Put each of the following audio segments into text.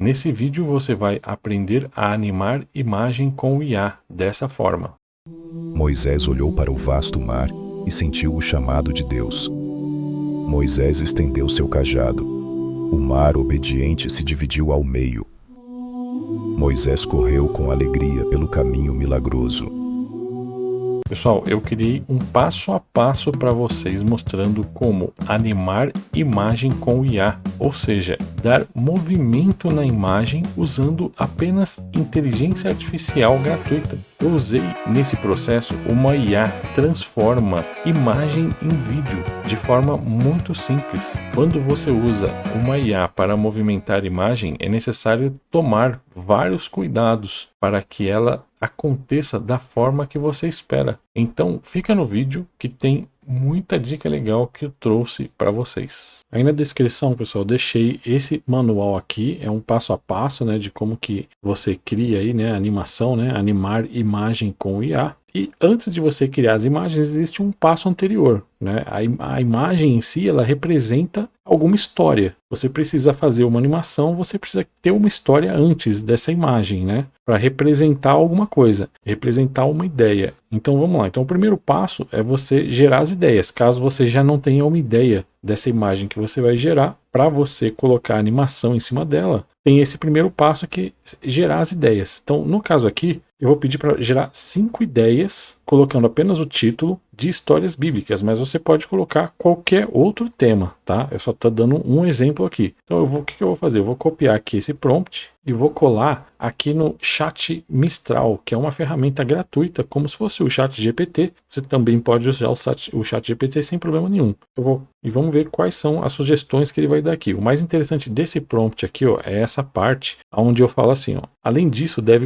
Nesse vídeo você vai aprender a animar imagem com o IA dessa forma. Moisés olhou para o vasto mar e sentiu o chamado de Deus. Moisés estendeu seu cajado. O mar obediente se dividiu ao meio. Moisés correu com alegria pelo caminho milagroso. Pessoal, eu criei um passo a passo para vocês mostrando como animar imagem com o IA, ou seja, dar movimento na imagem usando apenas inteligência artificial gratuita. Eu usei nesse processo uma IA transforma imagem em vídeo de forma muito simples. Quando você usa uma IA para movimentar imagem, é necessário tomar vários cuidados para que ela aconteça da forma que você espera. Então fica no vídeo que tem muita dica legal que eu trouxe para vocês. Aí na descrição, pessoal, deixei esse manual aqui, é um passo a passo, né, de como que você cria aí, né, animação, né, animar imagem com o IA. E antes de você criar as imagens, existe um passo anterior, né? A imagem em si, ela representa alguma história. Você precisa fazer uma animação, você precisa ter uma história antes dessa imagem, né? Para representar alguma coisa, representar uma ideia. Então vamos lá. Então o primeiro passo é você gerar as ideias. Caso você já não tenha uma ideia dessa imagem que você vai gerar, para você colocar a animação em cima dela, tem esse primeiro passo que é gerar as ideias. Então no caso aqui, eu vou pedir para gerar 5 ideias, colocando apenas o título de histórias bíblicas, mas você pode colocar qualquer outro tema, tá? Eu só estou dando um exemplo aqui. Então o que eu vou fazer? Eu vou copiar aqui esse prompt e vou colar aqui no Chat Mistral, que é uma ferramenta gratuita, como se fosse o Chat GPT. Você também pode usar o Chat GPT sem problema nenhum. E vamos ver quais são as sugestões que ele vai dar aqui. O mais interessante desse prompt aqui, ó, é essa parte onde eu falo assim, ó. Além disso, deve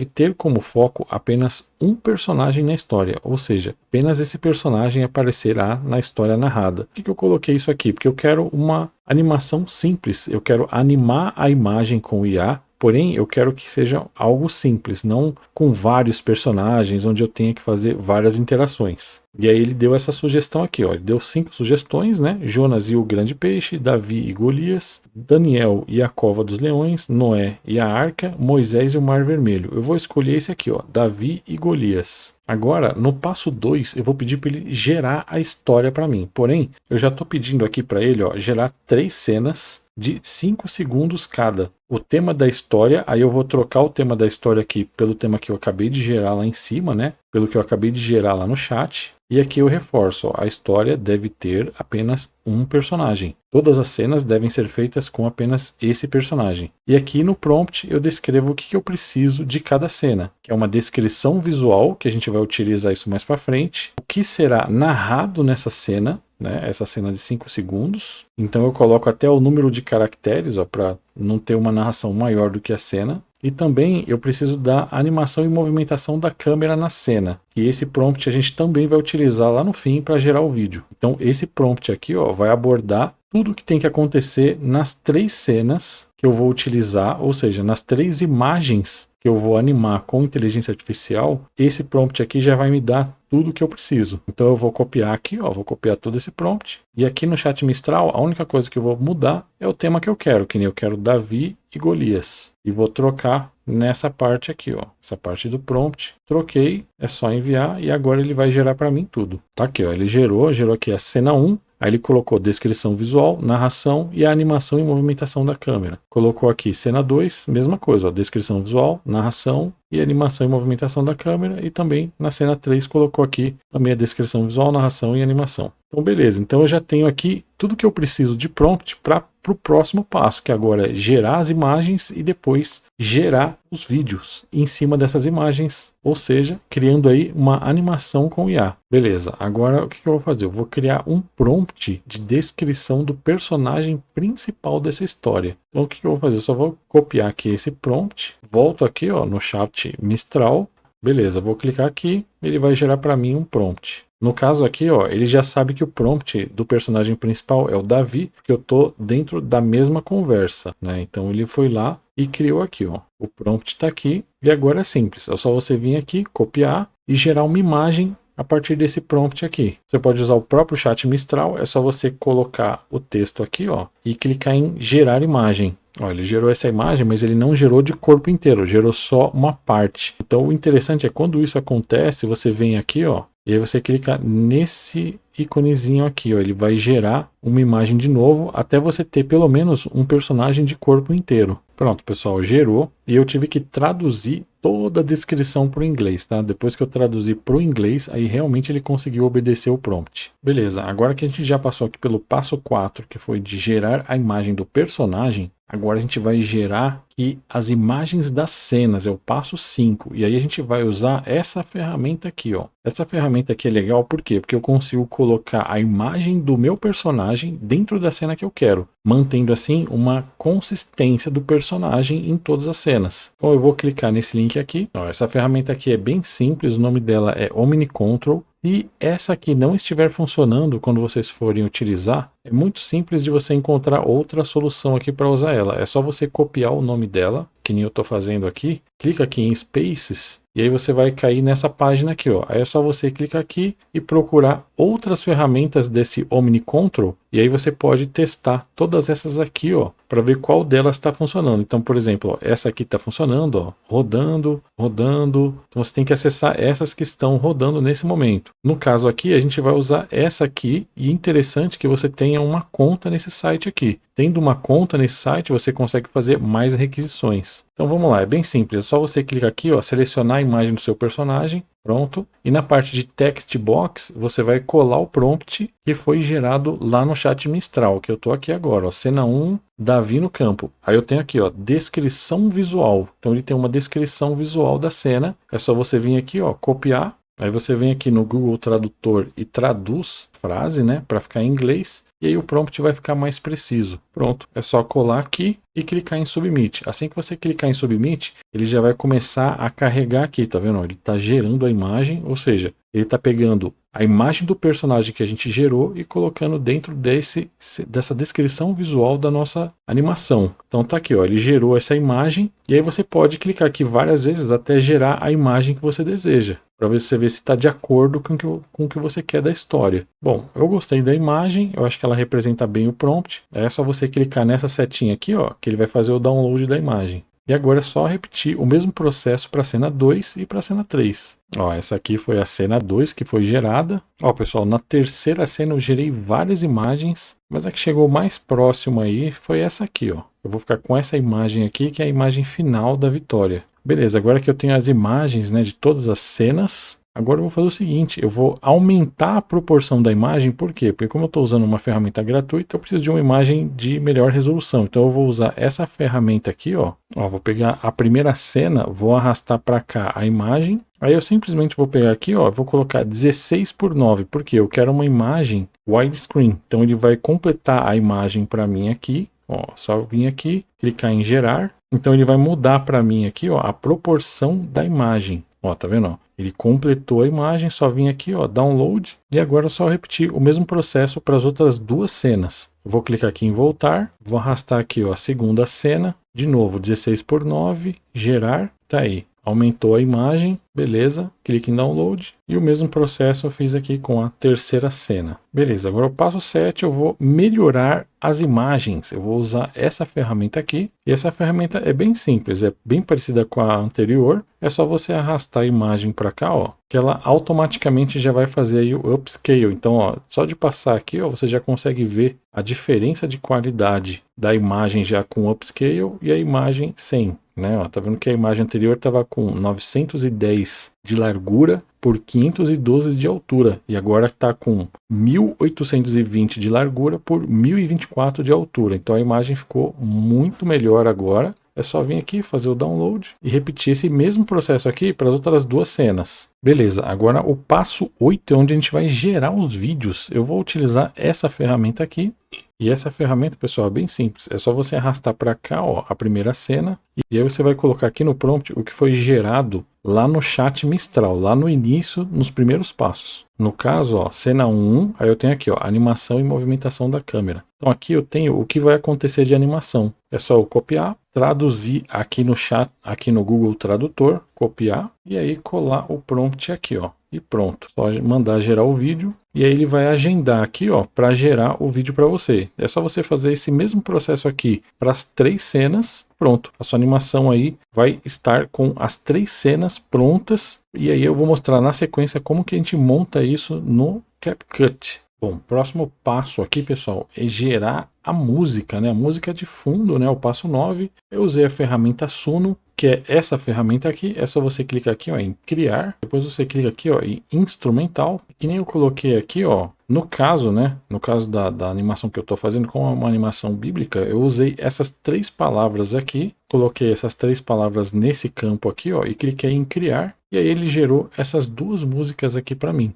ter como foco apenas um personagem na história, ou seja, apenas esse personagem aparecerá na história narrada. Por que eu coloquei isso aqui? Porque eu quero uma animação simples, eu quero animar a imagem com o IA, porém eu quero que seja algo simples, não com vários personagens, onde eu tenha que fazer várias interações. E aí ele deu essa sugestão aqui, ó. Ele deu 5 sugestões, né? Jonas e o grande peixe, Davi e Golias, Daniel e a cova dos leões, Noé e a arca, Moisés e o mar vermelho. Eu vou escolher esse aqui, ó, Davi e Golias. Agora, no passo 2, eu vou pedir para ele gerar a história para mim. Porém, eu já estou pedindo aqui para ele, ó, gerar 3 cenas de 5 segundos cada. O tema da história, aí eu vou trocar o tema da história aqui pelo tema que eu acabei de gerar lá em cima, né? Pelo que eu acabei de gerar lá no chat. E aqui eu reforço, ó, a história deve ter apenas um personagem. Todas as cenas devem ser feitas com apenas esse personagem. E aqui no prompt eu descrevo o que eu preciso de cada cena, que é uma descrição visual, que a gente vai utilizar isso mais para frente. O que será narrado nessa cena, né, essa cena de 5 segundos. Então eu coloco até o número de caracteres, para não ter uma narração maior do que a cena. E também eu preciso da animação e movimentação da câmera na cena. E esse prompt a gente também vai utilizar lá no fim para gerar o vídeo. Então esse prompt aqui, ó, vai abordar tudo o que tem que acontecer nas 3 cenas que eu vou utilizar, ou seja, nas 3 imagens que eu vou animar com inteligência artificial. Esse prompt aqui já vai me dar tudo o que eu preciso. Então eu vou copiar aqui, ó, vou copiar todo esse prompt. E aqui no Chat Mistral, a única coisa que eu vou mudar é o tema que eu quero, que nem eu quero Davi e Golias. E vou trocar nessa parte aqui, ó, essa parte do prompt. Troquei, é só enviar e agora ele vai gerar para mim tudo. Tá aqui, ó, ele gerou aqui a cena 1. Aí ele colocou descrição visual, narração e a animação e movimentação da câmera. Colocou aqui cena 2, mesma coisa, ó, descrição visual, narração e animação e movimentação da câmera. E também na cena 3 colocou aqui também a descrição visual, narração e animação. Então beleza, então eu já tenho aqui tudo que eu preciso de prompt para o próximo passo, que agora é gerar as imagens e depois gerar os vídeos em cima dessas imagens, ou seja, criando aí uma animação com IA. Beleza, agora o que eu vou fazer? Eu vou criar um prompt de descrição do personagem principal dessa história. Então o que eu vou fazer? Eu só vou copiar aqui esse prompt, volto aqui, ó, no Chat Mistral, beleza, vou clicar aqui, ele vai gerar para mim um prompt. No caso aqui, ó, ele já sabe que o prompt do personagem principal é o Davi, porque eu tô dentro da mesma conversa, né? Então ele foi lá e criou aqui, ó. O prompt está aqui e agora é simples. É só você vir aqui, copiar e gerar uma imagem a partir desse prompt aqui. Você pode usar o próprio Chat Mistral, é só você colocar o texto aqui, ó, e clicar em gerar imagem. Ó, ele gerou essa imagem, mas ele não gerou de corpo inteiro, gerou só uma parte. Então o interessante é quando isso acontece, você vem aqui, ó, e aí você clica nesse íconezinho aqui, ó, ele vai gerar uma imagem de novo até você ter pelo menos um personagem de corpo inteiro. Pronto, pessoal, gerou e eu tive que traduzir toda a descrição para o inglês, tá? Depois que eu traduzi para o inglês, aí realmente ele conseguiu obedecer o prompt. Beleza, agora que a gente já passou aqui pelo passo 4, que foi de gerar a imagem do personagem, agora a gente vai gerar aqui as imagens das cenas, é o passo 5. E aí a gente vai usar essa ferramenta aqui, ó. Essa ferramenta aqui é legal por quê? Porque eu consigo colocar a imagem do meu personagem dentro da cena que eu quero, mantendo assim uma consistência do personagem em todas as cenas. Então eu vou clicar nesse link aqui. Ó, essa ferramenta aqui é bem simples, o nome dela é OmniControl. Se essa aqui não estiver funcionando quando vocês forem utilizar, é muito simples de você encontrar outra solução aqui para usar ela. É só você copiar o nome dela, que nem eu estou fazendo aqui. Clica aqui em Spaces e aí você vai cair nessa página aqui, ó. Aí é só você clicar aqui e procurar outras ferramentas desse OmniControl e aí você pode testar todas essas aqui, ó, para ver qual delas está funcionando. Então, por exemplo, ó, essa aqui está funcionando, ó, rodando. Então você tem que acessar essas que estão rodando nesse momento. No caso aqui, a gente vai usar essa aqui e é interessante que você tenha uma conta nesse site aqui. Tendo uma conta nesse site, você consegue fazer mais requisições. Então vamos lá, é bem simples. É só você clicar aqui, ó, selecionar a imagem do seu personagem. Pronto. E na parte de text box, você vai colar o prompt que foi gerado lá no chat Mistral, que eu tô aqui agora, ó, cena 1, Davi no campo. Aí eu tenho aqui, ó, descrição visual. Então ele tem uma descrição visual da cena. É só você vir aqui, ó, copiar. Aí você vem aqui no Google Tradutor e traduz frase, né, para ficar em inglês. E aí o prompt vai ficar mais preciso. Pronto, é só colar aqui e clicar em Submit. Assim que você clicar em Submit, ele já vai começar a carregar aqui, tá vendo? Ele está gerando a imagem, ou seja, ele está pegando a imagem do personagem que a gente gerou e colocando dentro dessa descrição visual da nossa animação. Então tá aqui, ó, ele gerou essa imagem e aí você pode clicar aqui várias vezes até gerar a imagem que você deseja, para você ver se está de acordo com o que você quer da história. Bom, eu gostei da imagem, eu acho que ela representa bem o prompt. É só você clicar nessa setinha aqui, ó, que ele vai fazer o download da imagem. E agora é só repetir o mesmo processo para a cena 2 e para a cena 3. Ó, essa aqui foi a cena 2 que foi gerada. Ó, pessoal, na terceira cena eu gerei várias imagens, mas a que chegou mais próximo aí foi essa aqui, ó. Eu vou ficar com essa imagem aqui, que é a imagem final da vitória. Beleza, agora que eu tenho as imagens, né, de todas as cenas, agora eu vou fazer o seguinte, eu vou aumentar a proporção da imagem, por quê? Porque como eu estou usando uma ferramenta gratuita, eu preciso de uma imagem de melhor resolução. Então eu vou usar essa ferramenta aqui, ó. Ó, vou pegar a primeira cena, vou arrastar para cá a imagem. Aí eu simplesmente vou pegar aqui, ó, vou colocar 16:9, porque eu quero uma imagem widescreen. Então ele vai completar a imagem para mim aqui. Ó, só vir aqui, clicar em gerar. Então ele vai mudar para mim aqui, ó, a proporção da imagem. Ó, tá vendo? Ó? Ele completou a imagem, só vim aqui, ó, download. E agora é só repetir o mesmo processo para as outras duas cenas. Eu vou clicar aqui em voltar, vou arrastar aqui, ó, a segunda cena. De novo, 16:9, gerar, tá aí. Aumentou a imagem, beleza, clique em download e o mesmo processo eu fiz aqui com a terceira cena. Beleza, agora o passo 7 eu vou melhorar as imagens, eu vou usar essa ferramenta aqui e essa ferramenta é bem simples, é bem parecida com a anterior, é só você arrastar a imagem para cá, ó, que ela automaticamente já vai fazer aí o upscale, então ó, só de passar aqui, ó, você já consegue ver a diferença de qualidade da imagem já com upscale e a imagem sem. Né, ó, tá vendo que a imagem anterior estava com 910 de largura por 512 de altura e agora está com 1820 de largura por 1024 de altura. Então a imagem ficou muito melhor agora. É só vir aqui, fazer o download e repetir esse mesmo processo aqui para as outras duas cenas. Beleza, agora o passo 8 é onde a gente vai gerar os vídeos. Eu vou utilizar essa ferramenta aqui. E essa ferramenta, pessoal, é bem simples. É só você arrastar para cá, ó, a primeira cena. E aí você vai colocar aqui no prompt o que foi gerado lá no chat Mistral, lá no início, nos primeiros passos. No caso, ó, cena 1, aí eu tenho aqui, ó, animação e movimentação da câmera. Então aqui eu tenho o que vai acontecer de animação. É só eu copiar, traduzir aqui no chat, aqui no Google Tradutor, copiar e aí colar o prompt aqui, ó. e pronto. Só mandar gerar o vídeo e aí ele vai agendar aqui, ó, para gerar o vídeo para você. É só você fazer esse mesmo processo aqui para as 3 cenas. Pronto, a sua animação aí vai estar com as 3 cenas prontas. E aí eu vou mostrar na sequência como que a gente monta isso no CapCut. Bom, próximo passo aqui, pessoal, é gerar a música, né? A música de fundo, né? O passo 9. Eu usei a ferramenta Suno, que é essa ferramenta aqui. É só você clicar aqui, ó, em criar. Depois você clica aqui, ó, em instrumental. Que nem eu coloquei aqui, ó. No caso, né? No caso da animação que eu tô fazendo, como é uma animação bíblica, eu usei essas 3 palavras aqui. Coloquei essas 3 palavras nesse campo aqui, ó, e cliquei em criar. E aí ele gerou essas 2 músicas aqui para mim.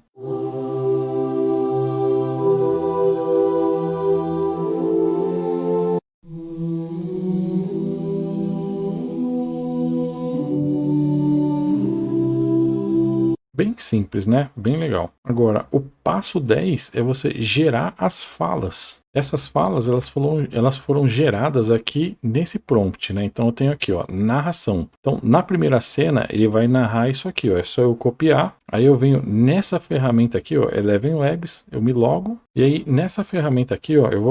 Bem simples, né? Bem legal. Agora, o passo 10 é você gerar as falas. Essas falas, elas foram geradas aqui nesse prompt, né? Então eu tenho aqui, ó, narração. Então, na primeira cena, ele vai narrar isso aqui, ó. É só eu copiar. Aí eu venho nessa ferramenta aqui, ó, Eleven Labs, eu me logo. E aí, nessa ferramenta aqui, ó, eu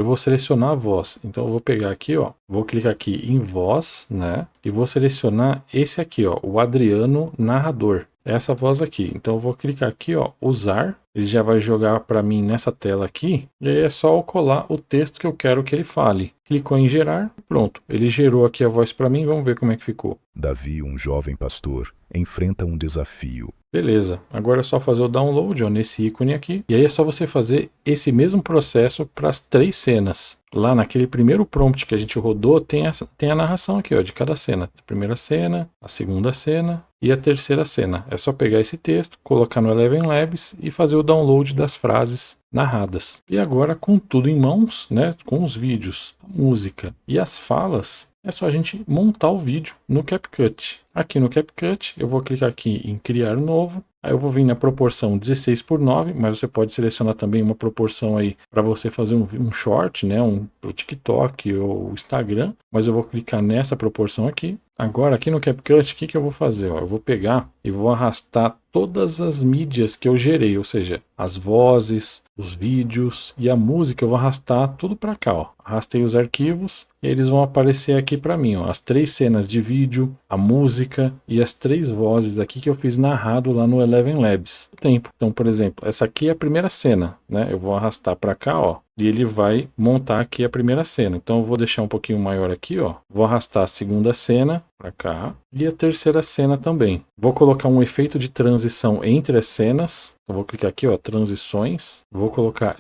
vou selecionar a voz. Então eu vou pegar aqui, ó, vou clicar aqui em voz, né? E vou selecionar esse aqui, ó, o Adriano Narrador. Essa voz aqui. Então eu vou clicar aqui, ó, usar. Ele já vai jogar para mim nessa tela aqui. E aí é só eu colar o texto que eu quero que ele fale. Clicou em gerar, pronto. Ele gerou aqui a voz para mim. Vamos ver como é que ficou. Davi, um jovem pastor, enfrenta um desafio. Beleza, agora é só fazer o download, ó, nesse ícone aqui. E aí é só você fazer esse mesmo processo para as 3 cenas. Lá naquele primeiro prompt que a gente rodou, tem a narração aqui, ó, de cada cena. A primeira cena, a segunda cena e a terceira cena. É só pegar esse texto, colocar no Eleven Labs e fazer o download das frases narradas. E agora, com tudo em mãos, né, com os vídeos, a música e as falas, é só a gente montar o vídeo no CapCut. Aqui no CapCut, eu vou clicar aqui em criar novo. Aí eu vou vir na proporção 16:9, mas você pode selecionar também uma proporção aí para você fazer um short, né, pro TikTok ou Instagram. Mas eu vou clicar nessa proporção aqui. Agora aqui no CapCut, o que eu vou fazer? Ó, eu vou pegar e vou arrastar todas as mídias que eu gerei, ou seja, as vozes, os vídeos e a música, eu vou arrastar tudo para cá, ó. Arrastei os arquivos e eles vão aparecer aqui para mim, ó, as 3 cenas de vídeo, a música e as 3 vozes aqui que eu fiz narrado lá no Eleven Labs. Tempo. Então, por exemplo, essa aqui é a primeira cena, né? Eu vou arrastar para cá, ó, e ele vai montar aqui a primeira cena. Então eu vou deixar um pouquinho maior aqui, ó. Vou arrastar a segunda cena para cá e a terceira cena também. Vou colocar um efeito de transição entre as cenas. Eu vou clicar aqui, ó, transições. Vou colocar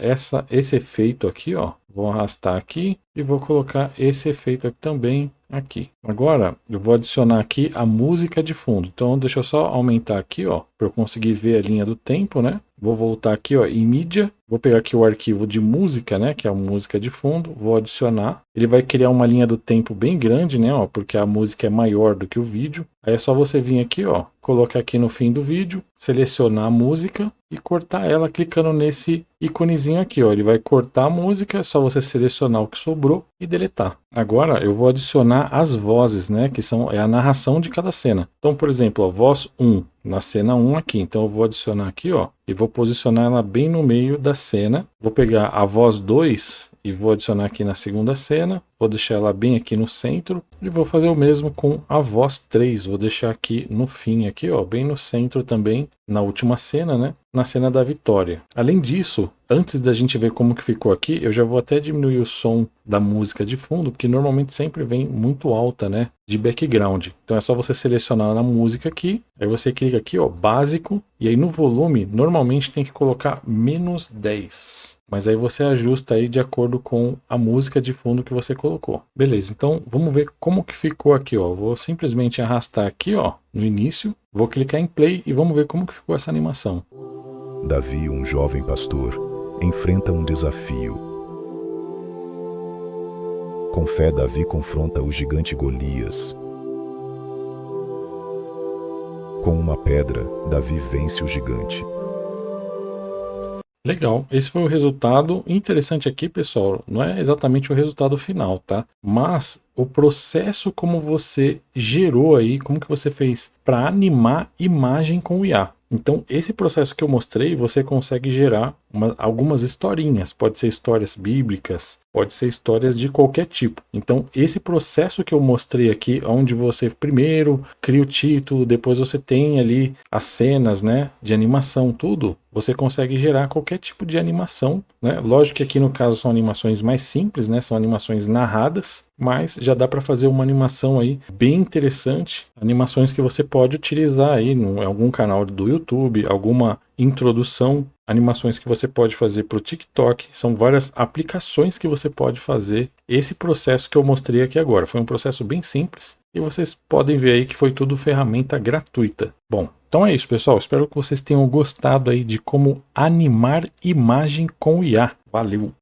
esse efeito aqui, ó. Vou arrastar aqui e vou colocar esse efeito aqui também aqui. Agora eu vou adicionar aqui a música de fundo. Então deixa eu só aumentar aqui, ó, para eu conseguir ver a linha do tempo, né? Vou voltar aqui, ó, em mídia. Vou pegar aqui o arquivo de música, né, que é a música de fundo. Vou adicionar. Ele vai criar uma linha do tempo bem grande, né, ó, porque a música é maior do que o vídeo. Aí é só você vir aqui, ó, colocar aqui no fim do vídeo, selecionar a música e cortar ela clicando nesse íconezinho aqui, ó. Ele vai cortar a música, é só você selecionar o que sobrou e deletar. Agora eu vou adicionar as vozes, né, que é a narração de cada cena. Então, por exemplo, a voz 1, na cena 1 aqui. Então eu vou adicionar aqui, ó, e vou posicionar ela bem no meio da cena. Vou pegar a voz 2 e vou adicionar aqui na segunda cena. Vou deixar ela bem aqui no centro e vou fazer o mesmo com a voz 3. Vou deixar aqui no fim, aqui, ó, bem no centro também, na última cena, né? Na cena da vitória. Além disso, antes da gente ver como que ficou aqui, eu já vou até diminuir o som da música de fundo, porque normalmente sempre vem muito alta, né? De background. Então é só você selecionar na música aqui, aí você clica aqui, ó, básico, e aí no volume, normalmente tem que colocar -10. Mas aí você ajusta aí de acordo com a música de fundo que você colocou. Beleza, então vamos ver como que ficou aqui, ó. Vou simplesmente arrastar aqui, ó, no início. Vou clicar em play e vamos ver como que ficou essa animação. Davi, um jovem pastor, enfrenta um desafio. Com fé, Davi confronta o gigante Golias. Com uma pedra, Davi vence o gigante. Legal, esse foi o resultado. Interessante aqui, pessoal, não é exatamente o resultado final, tá? Mas o processo como você gerou aí, como que você fez para animar imagem com o IA. Então, esse processo que eu mostrei, você consegue gerar algumas historinhas. Pode ser histórias bíblicas, pode ser histórias de qualquer tipo. Então, esse processo que eu mostrei aqui, onde você primeiro cria o título, depois você tem ali as cenas, né, de animação, tudo, você consegue gerar qualquer tipo de animação, né? Lógico que aqui no caso são animações mais simples, né? São animações narradas, mas já dá para fazer uma animação aí bem interessante, animações que você pode utilizar aí em algum canal do YouTube, alguma introdução, animações que você pode fazer para o TikTok, são várias aplicações que você pode fazer esse processo que eu mostrei aqui agora. Foi um processo bem simples e vocês podem ver aí que foi tudo ferramenta gratuita. Bom, então é isso, pessoal. Espero que vocês tenham gostado aí de como animar imagem com IA. Valeu!